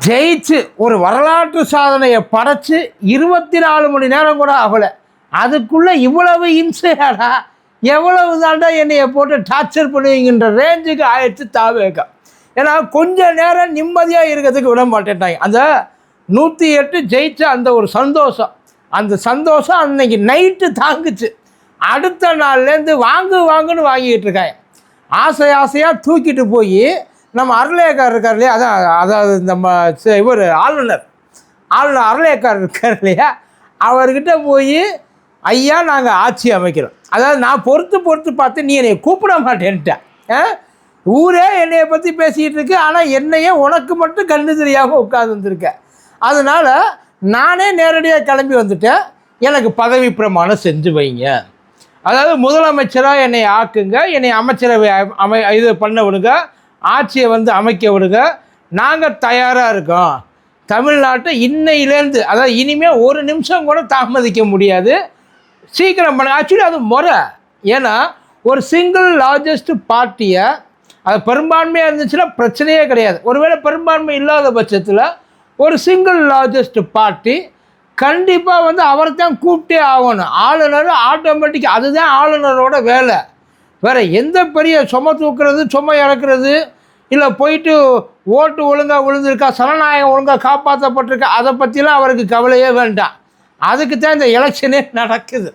ஜெயிச்சு ஒரு வரலாற்று சாதனையை படைச்சு 24 மணி நேரம் கூட ஆகலை. அதுக்குள்ளே இவ்வளவு இம்சையாடா, எவ்வளவு தாண்டா என்னையை போட்டு டார்ச்சர் பண்ணுவீங்கன்ற ரேஞ்சுக்கு ஆயிடுச்சு தாவேக்கா. ஏன்னா கொஞ்ச நேரம் நிம்மதியாக இருக்கிறதுக்கு விட மாட்டேன்ட்டாங்க. அந்த 108 ஜெயிச்ச அந்த ஒரு சந்தோஷம், அந்த சந்தோஷம் அன்னைக்கு நைட்டு தாங்குச்சு. அடுத்த நாள்லேருந்து வாங்குன்னு வாங்கிக்கிட்டு இருக்காங்க. ஆசையாக தூக்கிட்டு போய் நம்ம அருளையக்கார் இருக்கார் இல்லையா, அதாவது நம்ம இவர் ஆளுநர் அருளையக்கார் இருக்கார் இல்லையா, அவர்கிட்ட போய் ஐயா நாங்கள் ஆட்சி அமைக்கிறோம். அதாவது நான் பொறுத்து பார்த்து நீ என்னை கூப்பிட மாட்டேன்ட்டேன். ஊரே என்னையை பற்றி பேசிக்கிட்டு இருக்கு, ஆனால் என்னையே உனக்கு மட்டும் கண்ணு தெரியாமல் உட்காந்துருக்க. அதனால் நானே நேரடியாக கிளம்பி வந்துட்டேன். எனக்கு பதவி பிரமாணம் செஞ்சு வைங்க. அதாவது முதலமைச்சராக என்னை ஆக்குங்க, என்னை அமைச்சரவை இது பண்ண விடுங்க, ஆட்சியை அமைக்க விடுங்க, நாங்கள் தயாராக இருக்கோம். தமிழ்நாட்டை இன்னையிலேருந்து, அதாவது இனிமேல் ஒரு நிமிஷம் கூட தாமதிக்க முடியாது, சீக்கிரம் பண்ண. ஆக்சுவலி அது முறை. ஏன்னா ஒரு சிங்கிள் லார்ஜஸ்ட் பார்ட்டியை, அது பெரும்பான்மையாக இருந்துச்சுன்னா பிரச்சனையே கிடையாது. ஒருவேளை பெரும்பான்மை இல்லாத பட்சத்தில் ஒரு சிங்கிள் லார்ஜஸ்ட் பார்ட்டி கண்டிப்பாக அவரை தான் கூப்பிட்டே ஆகணும். ஆளுநர் ஆட்டோமேட்டிக், அதுதான் ஆளுநரோட வேலை. வேறு எந்த பெரிய சுமை தூக்குறது, சுமை இறக்குறது, இல்லை போயிட்டு ஓட்டு ஒழுங்காக விழுந்திருக்கா, சனநாயகம் ஒழுங்காக காப்பாற்றப்பட்டிருக்கா, அதை பற்றிலாம் அவருக்கு கவலையே வேண்டாம். அதுக்கு தான் இந்த எலெக்ஷனே நடக்குது.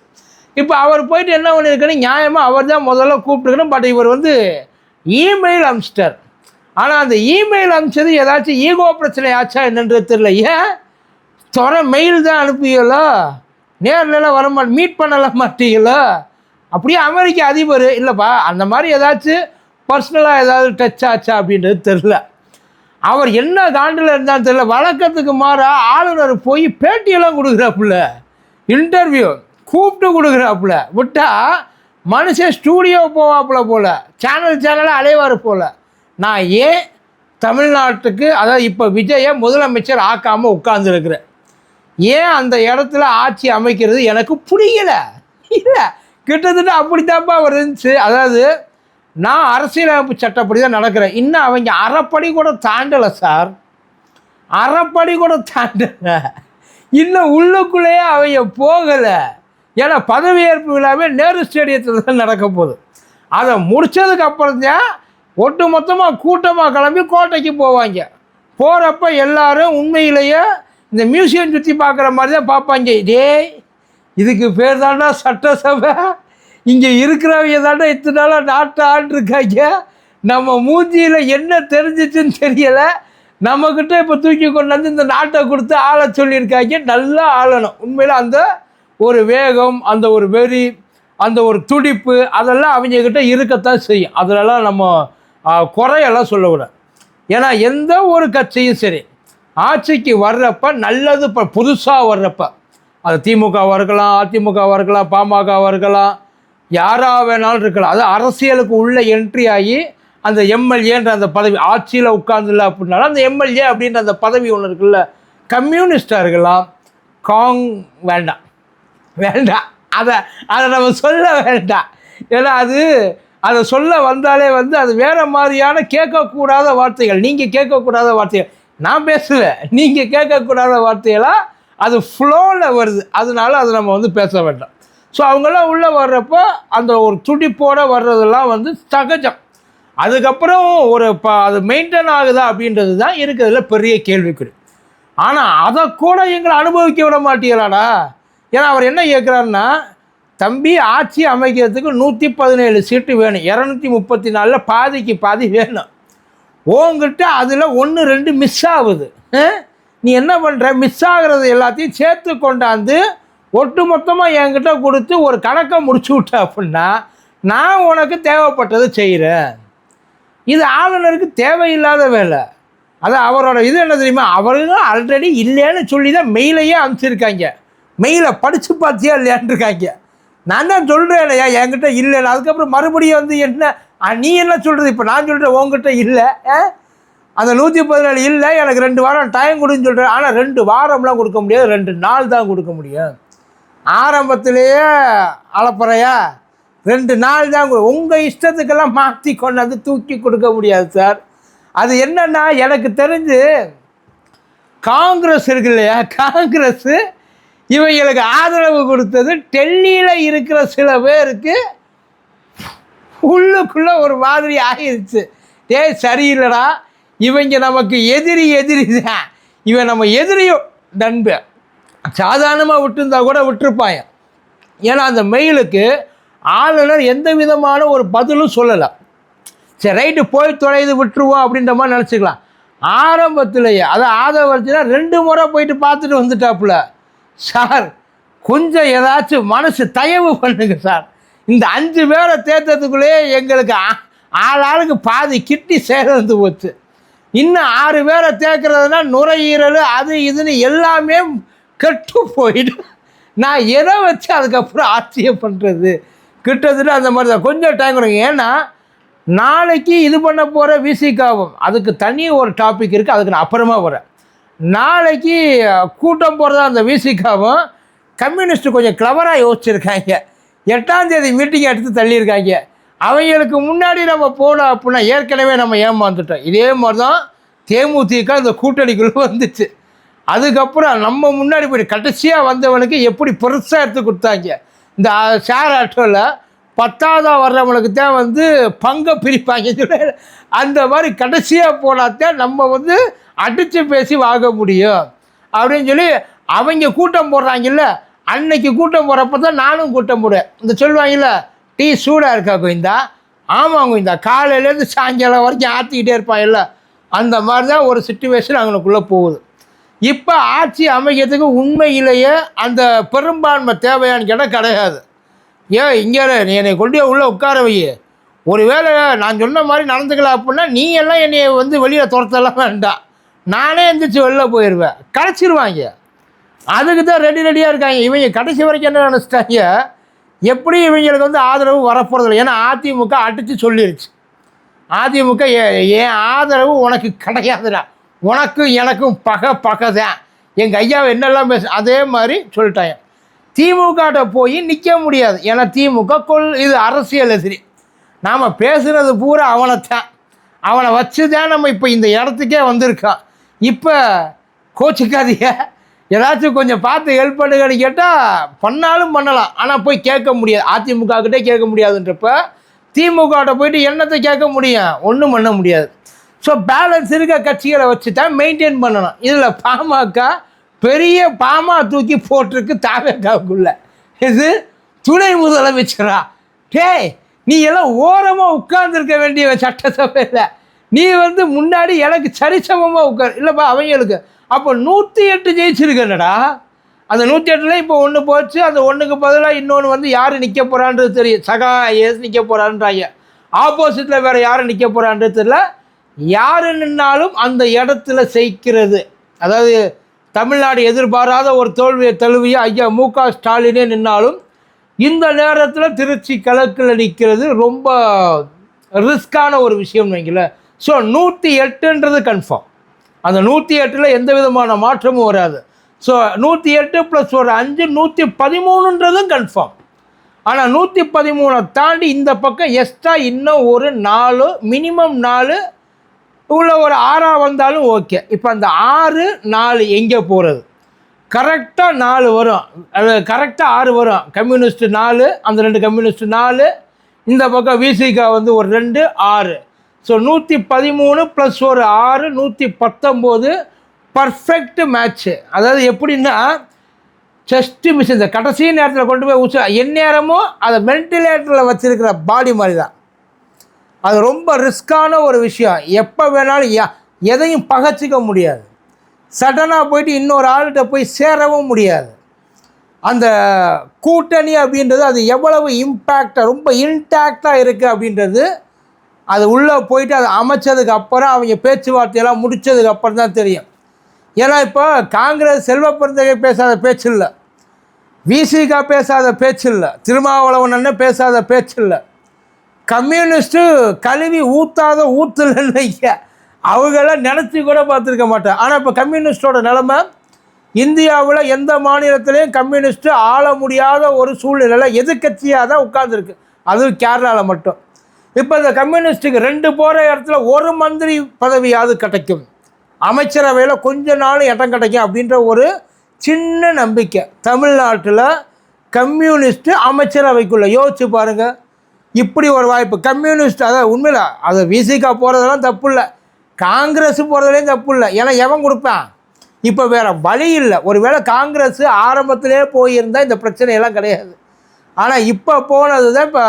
இப்போ அவர் போயிட்டு என்ன பண்ணியிருக்கணும், நியாயமாக அவர் தான் முதல்ல கூப்பிட்டுக்கணும். பட் இவர் இமெயில் அனுப்பிச்சிட்டார். ஆனால் அந்த இமெயில் அனுப்பிச்சது ஏதாச்சும் ஈகோ பிரச்சனை ஆச்சா என்னன்றது தெரியல. ஏன் மெயில் தான் அனுப்புவீங்களோ, நேரில் மீட் பண்ணல மாட்டீங்களோ? அப்படியே அமெரிக்க அதிபர் இல்லைப்பா, அந்த மாதிரி ஏதாச்சும் பர்சனலாக ஏதாவது டச் ஆச்சா அப்படின்றது தெரில. அவர் என்ன காண்டில் இருந்தான்னு தெரில. வழக்கத்துக்கு மாறாக ஆளுநர் போய் பேட்டியெல்லாம் கொடுக்குறாப்புல, இன்டர்வியூ கூப்பிட்டு கொடுக்குறாப்புல. விட்டால் மனுஷன் ஸ்டூடியோ போவாப்புல போல், சேனலாக அலைவார் போல். நான் ஏன் தமிழ்நாட்டுக்கு, அதாவது இப்போ விஜயை முதலமைச்சர் ஆக்காமல் உட்கார்ந்துருக்குறேன், ஏன் அந்த இடத்துல ஆட்சி அமைக்கிறது எனக்கு புரியலை. இல்லை, கிட்டத்தட்ட அப்படித்தான்ப்பா அவர் இருந்துச்சு. அதாவது நான் அரசியலமைப்பு சட்டப்படி தான் நடக்கிறேன், இன்னும் அவங்க அரைப்படி கூட தாண்டலை சார், அரைப்படி கூட தாண்டலை, இன்னும் உள்ளுக்குள்ளேயே அவங்க போகலை. ஏன்னா பதவியேற்பு விழாவே நேரு ஸ்டேடியத்தில் தான் நடக்க போகுது. அதை முடித்ததுக்கு அப்புறம் தான் ஒட்டு மொத்தமாக கூட்டமாக கிளம்பி கோட்டைக்கு போவாங்க. போகிறப்ப எல்லாரும் உண்மையிலேயே இந்த மியூசியம் சுற்றி பார்க்குற மாதிரி தான் பார்ப்பாங்க. இதுக்கு பேர் தாண்டா சட்டசபை, இங்கே இருக்கிறவங்க தாண்டா இத்தனை நாளாக நாட்டை ஆண்டிருக்காங்க, நம்ம மூஞ்சியில் என்ன தெரிஞ்சிச்சுன்னு தெரியலை, நம்மக்கிட்ட இப்போ தூக்கி கொண்டாந்து இந்த நாட்டை கொடுத்து ஆள சொல்லியிருக்காங்க. நல்லா ஆளணும். உண்மையில் அந்த ஒரு வேகம், அந்த ஒரு வெறி, அந்த ஒரு துடிப்பு, அதெல்லாம் அவங்கக்கிட்ட இருக்கத்தான் செய்யும். அதிலெல்லாம் நம்ம குறையெல்லாம் சொல்லக்கூடாது. ஏன்னா எந்த ஒரு கட்சியும் சரி ஆட்சிக்கு வர்றப்ப நல்லது, இப்போ புதுசாக வர்றப்ப, அது திமுகவாக இருக்கலாம், அதிமுகவாக இருக்கலாம், பாமகவாக இருக்கலாம், யாராக வேணாலும் இருக்கலாம். அது அரசியலுக்கு உள்ள என்ட்ரி ஆகி அந்த எம்எல்ஏன்ற அந்த பதவி ஆட்சியில் உட்கார்ந்துல அப்படின்னாலும் அந்த எம்எல்ஏ அப்படின்ற அந்த பதவி ஒன்று இருக்குல்ல, கம்யூனிஸ்டாக இருக்கலாம், வேண்டாம் அதை நம்ம சொல்ல வேண்டாம். ஏன்னா அதை சொல்ல வந்தாலே அது வேறு மாதிரியான கேட்கக்கூடாத வார்த்தைகள், நீங்கள் கேட்கக்கூடாத வார்த்தைகள் நான் பேசுவேன், நீங்கள் கேட்கக்கூடாத வார்த்தைகளாக அது ஃப்ளோவில் வருது. அதனால அதை நம்ம பேச வேண்டாம். ஸோ அவங்களாம் உள்ளே வர்றப்போ அந்த ஒரு துடிப்போடு வர்றதெல்லாம் சகஜம். அதுக்கப்புறம் அது மெயின்டைன் ஆகுதா அப்படின்றது தான் இருக்கிறதுல பெரிய கேள்விக்குறி. ஆனால் அதை கூட எங்களை அனுபவிக்க விட மாட்டீங்களாடா. ஏன்னா அவர் என்ன கேட்குறாருன்னா, தம்பி ஆட்சி அமைக்கிறதுக்கு 117 சீட்டு வேணும், 234 பாதிக்கு பாதி வேணும். உங்ககிட்ட அதில் 1-2 மிஸ் ஆகுது. நீ என்ன பண்ணுற, மிஸ் ஆகிறது எல்லாத்தையும் சேர்த்து கொண்டாந்து ஒட்டு மொத்தமாக என்கிட்ட கொடுத்து ஒரு கணக்கை முடிச்சு விட்ட அப்படின்னா நான் உனக்கு தேவைப்பட்டதை செய்கிறேன். இது ஆளுநருக்கு தேவையில்லாத வேலை. அது அவரோட இது என்ன தெரியுமா, அவர்கள் ஆல்ரெடி இல்லைன்னு சொல்லி தான் மெயிலையே அனுப்பிச்சிருக்காங்க. மெயிலை படித்து பார்த்தியா இல்லையான்ருக்காங்க. நான் தான் சொல்கிறேன் இல்லையா என்கிட்ட இல்லைன்னு. அதுக்கப்புறம் மறுபடியும் என்ன நீ என்ன சொல்கிறது, இப்போ நான் சொல்கிறேன் உங்ககிட்ட இல்லை, அந்த 117 இல்லை, எனக்கு 2 வாரம் டைம் கொடுன்னு சொல்கிறேன். ஆனால் 2 வாரம்லாம் கொடுக்க முடியாது, 2 நாள் தான் கொடுக்க முடியும். ஆரம்பத்திலேயே அளப்பறையா 2 நாள் தான். உங்கள் இஷ்டத்துக்கெல்லாம் மாற்றி கொண்டாந்து தூக்கி கொடுக்க முடியாது சார். அது என்னென்னா எனக்கு தெரிஞ்சு காங்கிரஸ் இருக்கு இல்லையா, காங்கிரஸ் இவங்களுக்கு ஆதரவு கொடுத்தது டெல்லியில் இருக்கிற சில பேருக்கு உள்ளுக்குள்ளே ஒரு மாதிரி ஆகிருச்சு. சரியில்லடா, இவங்க நமக்கு எதிரி தான், இவன் நம்ம எதிரியோ நண்பன். சாதாரணமாக விட்டுருந்தா கூட விட்டுருப்பாங்க. ஏன்னா அந்த மெயிலுக்கு ஆளுநர் எந்த விதமான ஒரு பதிலும் சொல்லலை. சரி ரைட்டு போய் தொலைது விட்டுருவோம் அப்படின்ற மாதிரி நினச்சிக்கலாம். ஆரம்பத்திலேயே அதை ஆதரவர்த்தினா 2 முறை போயிட்டு பார்த்துட்டு வந்துட்டாப்புல. சார் கொஞ்சம் ஏதாச்சும் மனசு தயவு பண்ணுங்க சார், இந்த 5 பேரை தேர்த்ததுக்குள்ளேயே எங்களுக்கு ஆளுக்கு பாதி கிட்டி சேர்ந்து போச்சு. இன்னும் 6 பேரை தேர்க்கிறதுனா நுரையீரல் அது இதுன்னு எல்லாமே கெட்டு போயிடும். நான் எதை வச்சு அதுக்கப்புறம் ஆட்சியை பண்ணுறது? கிட்டத்தட்ட அந்த மாதிரி தான். கொஞ்சம் டைம் கொடுங்க. ஏன்னா நாளைக்கு இது பண்ண போகிற விசிகாவும் அதுக்கு தனி ஒரு டாபிக் இருக்குது, அதுக்கு நான் அப்புறமா வரேன். நாளைக்கு கூட்டம் போகிறதா அந்த விசிகாவும் கம்யூனிஸ்ட்டு கொஞ்சம் கிளவராக யோசிச்சுருக்காங்க. 8ஆம் தேதி மீட்டிங் எடுத்து தள்ளியிருக்காங்க. அவங்களுக்கு முன்னாடி நம்ம போனோம் அப்படின்னா ஏற்கனவே நம்ம ஏமாந்துட்டோம். இதே மாதிரி தான் தேமுதிக இந்த கூட்டணிக்குள்ளே வந்துச்சு. அதுக்கப்புறம் நம்ம முன்னாடி போய் கடைசியாக வந்தவனுக்கு எப்படி பெருசாக எடுத்து கொடுத்தாங்க. இந்த ஷேர் ஆட்டோவில் 10ஆவதா வர்றவங்களுக்கு தான் வந்து பங்கை பிரிப்பாங்க. அந்த மாதிரி கடைசியாக போனாத்தான் நம்ம அடித்து பேசி வாங்க முடியும் அப்படின்னு சொல்லி அவங்க கூட்டம் போடுறாங்கல்ல. அன்னைக்கு கூட்டம் போடுறப்ப தான் நானும் கூட்டம் போடுவேன். இந்த சொல்லுவாங்கல்ல, டீ சூடாக இருக்கா கோவிந்தா? ஆமாம் கோவிந்தா, காலையிலேருந்து சாயங்காலம் வரைக்கும் ஆற்றிக்கிட்டே இருப்பாங்கல்ல. அந்த மாதிரி தான் ஒரு சிச்சுவேஷன் அவங்களுக்குள்ளே போகுது. இப்போ ஆட்சி அமைக்கிறதுக்கு உண்மையிலேயே அந்த பெரும்பான்மை தேவையான்னு கேட்டால் கிடையாது. ஏன் இங்கே நீ என்னை கொண்டு உள்ளே உட்கார வை, ஒருவேளை நான் சொன்ன மாதிரி நடந்துக்கலாம் அப்படின்னா நீ எல்லாம் என்னை வெளியில் துரத்தெல்லாம் வேண்டாம், நானே எந்திரிச்சு வெளில போயிடுவேன், கடைச்சிருவாங்க. அதுக்கு தான் ரெடியாக இருக்காங்க. இவங்க கடைசி வரைக்கும் என்ன நினச்சிட்டாங்க, எப்படி இவங்களுக்கு ஆதரவு வரப்போகிறதில்ல. ஏன்னா அதிமுக அடித்து சொல்லிருச்சு, அதிமுக என் ஆதரவு உனக்கு கிடையாதுடா, உனக்கும் எனக்கும் பகை தான், எங்கள் ஐயாவை என்னெல்லாம் அதே மாதிரி சொல்லிட்டாங்க. திமுகட்ட போய் நிற்க முடியாது. ஏன்னா திமுக இது அரசியல் எதிரி. நாம் பேசுகிறது பூரா அவனைத்தான், அவனை வச்சு தான் நம்ம இப்போ இந்த இடத்துக்கே வந்திருக்கான். இப்போ கோச்சிக்காதீங்க, ஏதாச்சும் கொஞ்சம் பார்த்து ஹெல்ப் பண்ணுங்கன்னு கேட்டால் பண்ணாலும் பண்ணலாம், ஆனால் போய் கேட்க முடியாது. அதிமுகக்கிட்டே கேட்க முடியாதுன்றப்ப திமுகட்ட போயிட்டு என்னத்தை கேட்க முடியும்? ஒன்றும் பண்ண முடியாது. ஸோ பேலன்ஸ் இருக்க கட்சிகளை வச்சு தான் மெயின்டைன் பண்ணணும். இதில் பாமக பெரிய பாமா தூக்கி போட்டிருக்கு தாவேக்காவுக்குள்ள. இது துணை முதலமைச்சரா? நீ எல்லாம் ஓரமாக உட்கார்ந்துருக்க வேண்டிய சட்டசபையில் நீ முன்னாடி எனக்கு சரிசமமாக உட்கார் இல்லைப்பா அவங்களுக்கு. அப்போ 108 ஜெயிச்சிருக்கேன்டா. அந்த 108ல் இப்போ 1 போச்சு. அந்த 1க்கு பதிலாக இன்னொன்று யார் நிற்க போகிறான்றது தெரியும். சகா ஏஸ் நிற்க போகிறான்றாங்க. ஆப்போசிட்டில் வேறு யார் நிற்க போகிறான்றது தெரியல. யார் நின்னாலும் அந்த இடத்துல செய்கிறது. அதாவது தமிழ்நாடு எதிர்பாராத ஒரு தோல்வியை தழுவிய ஐயா மு.க. ஸ்டாலினே நின்னாலும் இந்த நேரத்தில் திருச்சி கிழக்கில் நிற்கிறது ரொம்ப ரிஸ்கான ஒரு விஷயம் வைங்கள. So 108ன்றது confirm. அந்த 108ல் எந்த விதமான மாற்றமும் வராது. ஸோ 108 + ஒரு 5 113ன்றதும் கன்ஃபார்ம். ஆனால் 113 தாண்டி இந்த பக்கம் எக்ஸ்ட்ரா இன்னும் ஒரு 4 மினிமம் 4 உள்ள ஒரு 6 வந்தாலும் ஓகே. இப்போ அந்த 6 4 எங்கே போகிறது? கரெக்டாக 4 வரும், அது கரெக்டாக 6 வரும். கம்யூனிஸ்ட் 4, அந்த 2 கம்யூனிஸ்ட் 4, இந்த பக்கம் விசிக ஒரு 2 6. ஸோ 113 + ஒரு 6 119 பர்ஃபெக்ட் மேட்ச்சு. அதாவது எப்படின்னா செஸ்ட்டு மிஷின் இந்த கடைசி நேரத்தில் கொண்டு போய் எந்நேரமும் அதை வென்டிலேட்டரில் வச்சுருக்கிற பாடி மாதிரி தான். அது ரொம்ப ரிஸ்கான ஒரு விஷயம். எப்போ வேணாலும் எதையும் பகச்சிக்க முடியாது. சடனாக போயிட்டு இன்னொரு ஆள்கிட்ட போய் சேரவும் முடியாது. அந்த கூட்டணி அப்படின்றது அது எவ்வளவு இம்பேக்டாக ரொம்ப இன்டாக்டாக இருக்குது அப்படின்றது அது உள்ளே போயிட்டு அதை அமைச்சதுக்கு அப்புறம் அவங்க பேச்சுவார்த்தையெல்லாம் முடித்ததுக்கு அப்புறம் தான் தெரியும். ஏன்னா இப்போ காங்கிரஸ் செல்வ பெருந்தகை பேசாத பேச்சு இல்லை, விசிக பேசாத பேச்சு இல்லை, திருமாவளவன் அண்ணன் பேசாத பேச்சு இல்லை, கம்யூனிஸ்ட்டு கழுவி ஊற்றாத ஊற்றுலன்னு அவங்களாம் நினச்சி கூட பார்த்துருக்க மாட்டேன். ஆனால் இப்போ கம்யூனிஸ்டோட நிலைமை இந்தியாவில் எந்த மாநிலத்திலையும் கம்யூனிஸ்ட்டு ஆள முடியாத ஒரு சூழ்நிலையில் எதிர்கட்சியாக தான் உட்கார்ந்துருக்கு. அதுவும் கேரளாவில் மட்டும். இப்போ இந்த கம்யூனிஸ்ட்டுக்கு 2 போகிற இடத்துல ஒரு மந்திரி பதவியாவது கிடைக்கும். அமைச்சரவையில் கொஞ்ச நாள் இடம் கிடைக்கும் அப்படின்ற ஒரு சின்ன நம்பிக்கை. தமிழ்நாட்டில் கம்யூனிஸ்ட்டு அமைச்சரவைக்குள்ளே யோசிச்சு பாருங்கள், இப்படி ஒரு வாய்ப்பு. கம்யூனிஸ்ட் அதாவது உண்மையில் அது விசிகா போகிறதெல்லாம் தப்பு இல்லை, காங்கிரஸ் போகிறதுலேயும் தப்பு இல்லை. ஏன்னா எவன் கொடுப்பான்? இப்போ வேறு வழி இல்லை. ஒரு வேளை காங்கிரஸ் ஆரம்பத்திலே போயிருந்தால் இந்த பிரச்சனையெல்லாம் கிடையாது. ஆனால் இப்போ போனது தான் இப்போ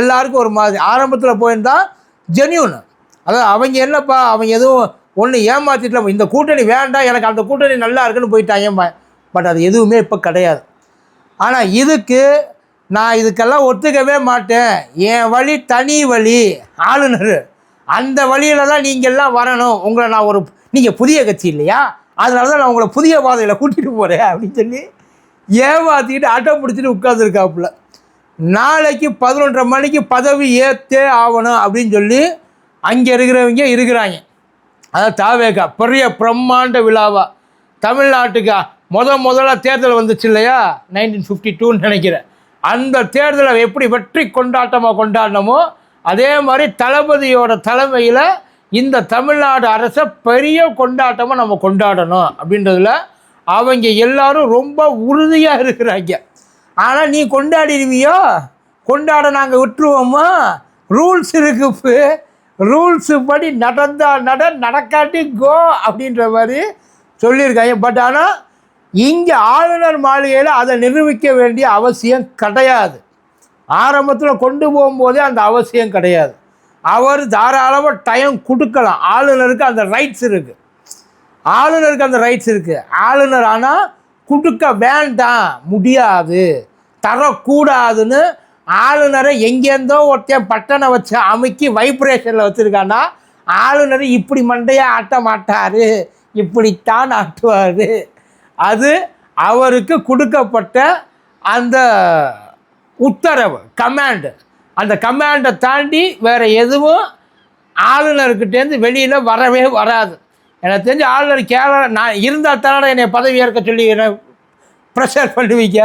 எல்லாருக்கும் ஒரு மாதிரி. ஆரம்பத்தில் போயிருந்தால் ஜென்யூன், அதாவது அவங்க என்னப்பா அவங்க எதுவும் ஒன்று ஏமாற்றிட்டு இந்த கூட்டணி வேண்டாம், எனக்கு அந்த கூட்டணி நல்லா இருக்குன்னு போயிட்டாங்க. பட் அது எதுவுமே இப்போ கிடையாது. ஆனால் நான் இதுக்கெல்லாம் ஒத்துக்கவே மாட்டேன். என் வழி தனி வழி, ஆளுநர் அந்த வழியில் தான் நீங்கள்லாம் வரணும். உங்களை நான் நீங்கள் புதிய கட்சி இல்லையா, அதனால தான் நான் உங்களை புதிய பாதையில் கூட்டிகிட்டு போகிறேன் அப்படின்னு சொல்லி ஏமாற்றிக்கிட்டு அட்டம் பிடிச்சிட்டு உட்காந்துருக்காப்புல. நாளைக்கு 11:30 மணிக்கு பதவி ஏற்றே ஆகணும் அப்படின்னு சொல்லி அங்கே இருக்கிறவங்க இருக்கிறாங்க. அதாவது தாவேகா பெரிய பிரம்மாண்ட விழாவா தமிழ்நாட்டுக்கு முதல்ல தேர்தல் வந்துச்சு இல்லையா, 1952 நினைக்கிறேன். அந்த தேர்தலை எப்படி வெற்றி கொண்டாட்டமாக கொண்டாடணுமோ அதே மாதிரி தளபதியோட தலைமையில் இந்த தமிழ்நாடு அரசை பெரிய கொண்டாட்டமாக நம்ம கொண்டாடணும் அப்படின்றதுல அவங்க எல்லாரும் ரொம்ப உறுதியாக இருக்கிறாங்க. ஆனால் நீ கொண்டாடிடுவியோ, கொண்டாட நாங்கள் விட்டுருவோமா? ரூல்ஸ் இருக்கு, ரூல்ஸு படி நடக்காட்டி கோ அப்படின்ற மாதிரி சொல்லியிருக்காங்க. பட் ஆனால் இங்கே ஆளுநர் மாளிகையில் அதை நிரூபிக்க வேண்டிய அவசியம் கிடையாது. ஆரம்பத்தில் கொண்டு போகும்போதே அந்த அவசியம் கிடையாது. அவர் தாராளமாக டைம் கொடுக்கலாம். ஆளுநருக்கு அந்த ரைட்ஸ் இருக்குது, ஆளுநர் ஆனால் கொடுக்க வேண்டாம், முடியாது, தரக்கூடாதுன்னு ஆளுநரை எங்கேருந்தோ ஒருத்தன் பட்டனை வச்சு அமுக்கி வைப்ரேஷனில் வச்சுருக்கான்னா ஆளுநர் இப்படி மண்டையாக ஆட்ட மாட்டார், இப்படித்தான் ஆட்டுவார். அது அவருக்கு கொடுக்கப்பட்ட அந்த உத்தரவு, கமாண்டு. அந்த கமாண்டை தாண்டி வேறு எதுவும் ஆளுநர்கிட்டேருந்து வெளியில் வரவே வராது. எனக்கு தெரிஞ்ச ஆளுநர் நான் இருந்தால் தானே என்னை பதவி ஏற்க சொல்லி என்னை ப்ரெஷர் பண்ணுவீங்க.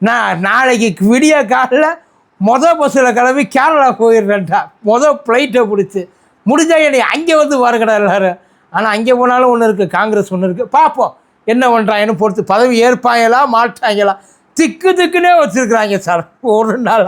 நான் நாளைக்கு விடிய காலையில் பஸ்ஸில் கிளம்பி கேரளா போயிடுறேன்டா, ஃப்ளைட்டை பிடிச்சி முடிஞ்சால் என்னை அங்கே வந்து வரக்கடா எல்லோரும். ஆனால் அங்கே போனாலும் ஒன்று இருக்குது, காங்கிரஸ் ஒன்று இருக்குது. பார்ப்போம் என்ன பண்ணுறாங்கன்னு பொறுத்து. பதவி ஏற்பாங்களா மாட்டாங்களா, திக்குன்னே வச்சுருக்குறாங்க சார் ஒரு நாள்.